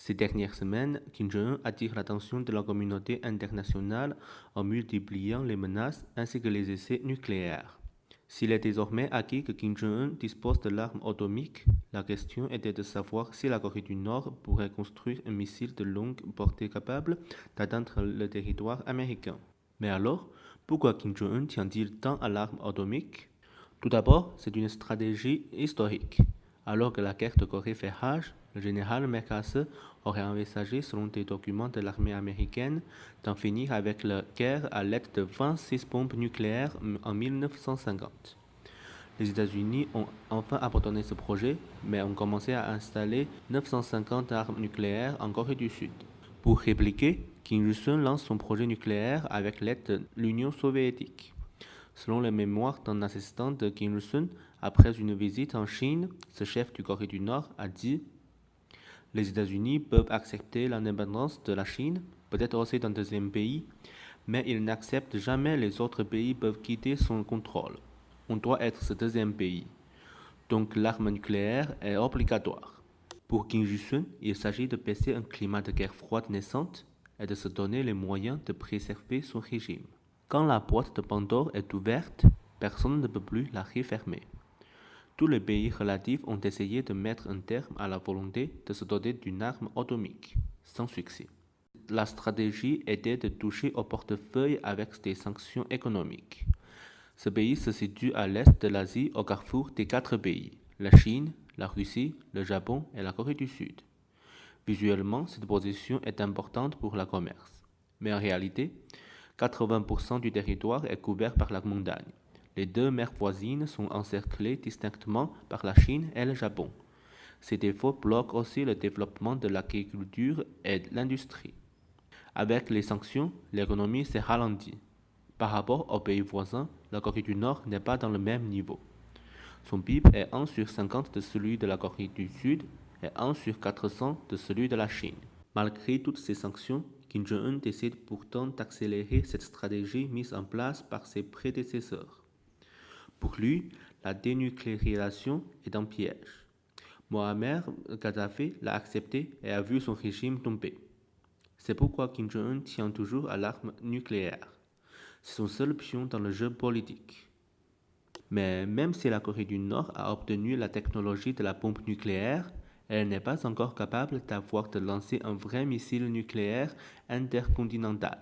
Ces dernières semaines, Kim Jong-un attire l'attention de la communauté internationale en multipliant les menaces ainsi que les essais nucléaires. S'il est désormais acquis que Kim Jong-un dispose de l'arme atomique, la question était de savoir si la Corée du Nord pourrait construire un missile de longue portée capable d'atteindre le territoire américain. Mais alors, pourquoi Kim Jong-un tient-il tant à l'arme atomique? Tout d'abord, c'est une stratégie historique. Alors que la guerre de Corée fait rage, le général MacArthur aurait envisagé, selon des documents de l'armée américaine, d'en finir avec la guerre à l'aide de 26 bombes nucléaires en 1950. Les États-Unis ont enfin abandonné ce projet, mais ont commencé à installer 950 armes nucléaires en Corée du Sud. Pour répliquer, Kim Il-sung lance son projet nucléaire avec l'aide de l'Union soviétique. Selon les mémoires d'un assistant de Kim Il-sung, après une visite en Chine, ce chef du Corée du Nord a dit « Les États-Unis peuvent accepter l'indépendance de la Chine, peut-être aussi d'un deuxième pays, mais ils n'acceptent jamais les autres pays peuvent quitter son contrôle. On doit être ce deuxième pays. Donc l'arme nucléaire est obligatoire. » Pour Kim Il-sung, il s'agit de baisser un climat de guerre froide naissante et de se donner les moyens de préserver son régime. Quand la boîte de Pandore est ouverte, personne ne peut plus la refermer. Tous les pays relatifs ont essayé de mettre un terme à la volonté de se doter d'une arme atomique, sans succès. La stratégie était de toucher au portefeuille avec des sanctions économiques. Ce pays se situe à l'est de l'Asie au carrefour des 4 pays, la Chine, la Russie, le Japon et la Corée du Sud. Visuellement, cette position est importante pour le commerce. Mais en réalité, 80% du territoire est couvert par la montagne. Les deux mers voisines sont encerclées distinctement par la Chine et le Japon. Ces défauts bloquent aussi le développement de l'agriculture et de l'industrie. Avec les sanctions, l'économie s'est ralentie. Par rapport aux pays voisins, la Corée du Nord n'est pas dans le même niveau. Son PIB est 1 sur 50 de celui de la Corée du Sud et 1 sur 400 de celui de la Chine. Malgré toutes ces sanctions, Kim Jong-un décide pourtant d'accélérer cette stratégie mise en place par ses prédécesseurs. Pour lui, la dénucléarisation est un piège. Mohamed Kadhafi l'a accepté et a vu son régime tomber. C'est pourquoi Kim Jong-un tient toujours à l'arme nucléaire. C'est son seul pion dans le jeu politique. Mais même si la Corée du Nord a obtenu la technologie de la bombe nucléaire, elle n'est pas encore capable d'avoir de lancer un vrai missile nucléaire intercontinental.